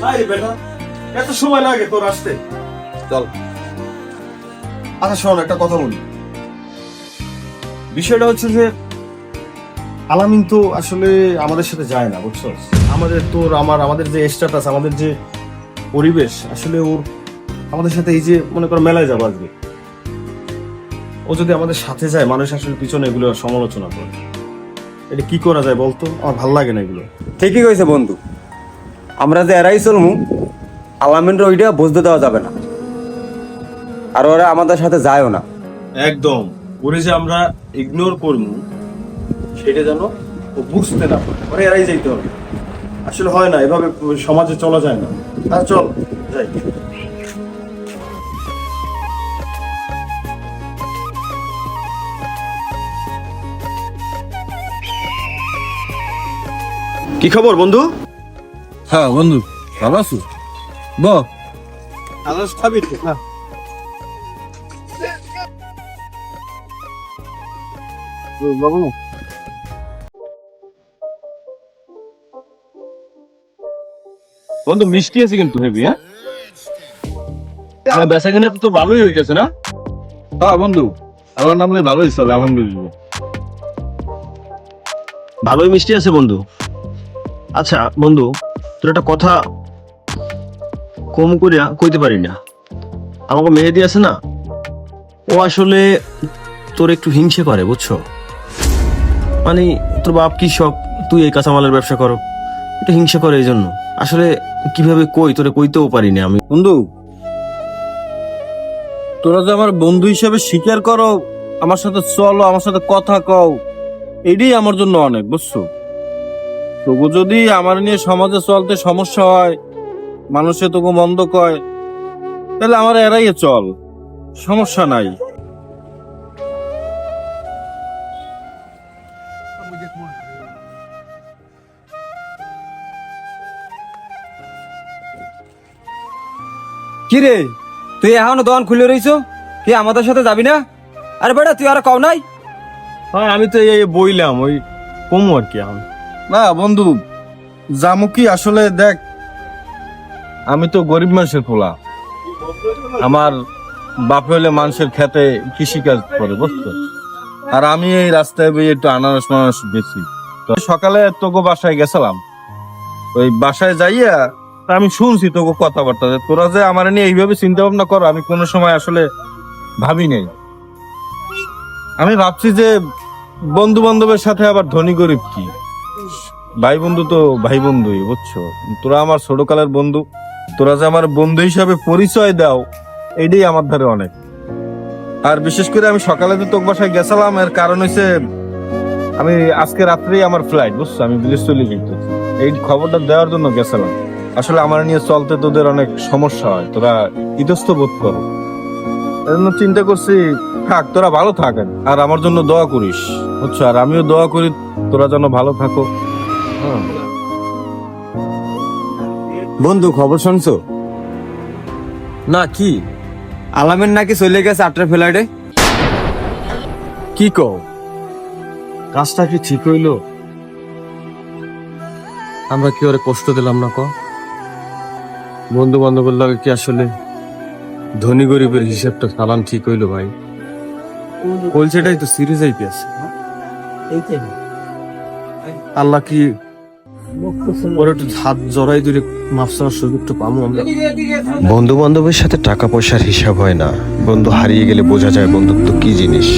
আরে বেটা, এত সময় লাগে তোর আসতে? চল। আচ্ছা শোন, একটা কথা বলি। বিষয়টা হচ্ছে যে আলামিন তো আসলে আমাদের সাথে যায় না, বুঝছো? আমাদের তোর আমাদের যে স্ট্যাটাস, আমাদের যে পরিবেশ, আসলে ওর আমাদের সাথে এই যে মনে করো মেলায় যাবো আজকে, ও যদি আমাদের সাথে যায়, মানুষ আসলে পিছনে এগুলো সমালোচনা করে। এটা কি করা যায় বলতো? আমার ভাল লাগে না এগুলো। ঠিকই কইছে বন্ধু, আমরা যে এরাই চলমু, আলামিনরা ওইটা বুঝতে দেওয়া যাবে না, আর ওরা আমাদের সাথে যায়ও না। একদম, ওরে যে আমরা ইগনোর করবো সেটা যেন ও বুঝতে না পারে, ওরে এরাই যাইতে হবে। আসলে হয় না, এভাবে সমাজে চলা যায় না। চল যাই। কি খবর বন্ধু? হ্যাঁ বন্ধু, ভালো আছো? খাবি? বন্ধু মিষ্টি আছে কিন্তু হেভি। হ্যাঁ, বেচা কিনা তো ভালোই হয়ে গেছে না? হ্যাঁ বন্ধু, আমার নামলে ভালোই চলে আলহামদুলিল্লাহ। ভালোই মিষ্টি আছে বন্ধু। আচ্ছা বন্ধু, তোর একটা কথা কম করিয়া কইতে পারি না। আমাকে মেহেদি আছে না, ও আসলে তোর একটু হিংসে করে, বুঝছো? মানে তোর বাপ কৃষক, তুই এই কাঁচামালের ব্যবসা করো, একটু হিংসা করে। এই জন্য আসলে কিভাবে কই, তোরে কইতেও পারি না আমি। বন্ধু, তোরা যে আমার বন্ধু হিসেবে স্বীকার করো, আমার সাথে চলো, আমার সাথে কথা কও, এটাই আমার জন্য অনেক, বুঝছো? তবু যদি আমার নিয়ে সমাজে চলতে সমস্যা হয়, মানুষে তোকে মন্দ কয়, তাহলে আমার এড়াইয়ে চল, সমস্যা নাই। কি রে, তুই এখনো দোকান খুলে রইছো? কি আমাদের সাথে যাবি না? আরে বেটা, তুই আর কও নাই? হ্যাঁ, আমি তো এই বইলাম, ওই কমু আর কি এখন। না বন্ধু, জামু কি আসলে দেখ, আমি তো গরিব মানুষের পোলা। আমার বাপ হইলে মানুষের খেতে কৃষিকাজ করে, বুঝতো? আর আমি এই রাস্তায় বেরিয়ে একটু আনারস মানারস বেশি। তো সকালে তোকে বাসায় গেছিলাম, ওই বাসায় যাইয়া তা আমি শুনছি তোকে কথাবার্তা, যে তোরা যে আমার নিয়ে এইভাবে চিন্তা ভাবনা করো, আমি কোনো সময় আসলে ভাবি নাই। আমি ভাবছি যে বন্ধু বান্ধবের সাথে আবার ধনী গরিব কি, ভাই বন্ধু তো ভাই বন্ধুই, বুঝছো? তোরা আমার ছোটকালের বন্ধু, তোরা যে আমার বন্ধু হিসাবে পরিচয় দাও, এইটাই আমার ধারে অনেক। আর বিশেষ করে আমি সকালে তো তোর বাসায় গেছিলাম, এর কারণ হচ্ছে আমি আজকে রাত্রেই আমার ফ্লাইট, বুঝছো? আমি বিদেশ চলে যেতে, এই খবরটা দেওয়ার জন্য গেছিলাম। আসলে আমার নিয়ে চলতে তোদের অনেক সমস্যা হয়, তোরা ইতস্ত বোধ করো, এই জন্য চিন্তা করছি থাক, তোরা ভালো থাকেন আর আমার জন্য দোয়া করিস, বুঝছো? আর আমিও দোয়া করি তোরা যেন ভালো থাকো। হ্যাঁ বন্ধু, খবর শুনছো না, কি? আলামিন নাকি চলে গেছে আটটা ফ্লাইটে। কি কও? কাজটা কি ঠিক হইলো? আমরা কি ওরে কষ্ট দিলাম না? বন্ধু বান্ধবের লাগে কি আসলে ধনী গরিবের হিসাবটা চালান ঠিক হইলো ভাই? কলসেটাই তো সিরিজ আইপিএস। আল্লাহ কি ওরা একটু হাত জড়াই ধরে মাফ চাওয়ার সুযোগটা পাবো আমরা? বন্ধু বান্ধবের সাথে টাকা পয়সার হিসাব হয় না, বন্ধু হারিয়ে গেলে বোঝা যায় বন্ধুত্ব কি জিনিস।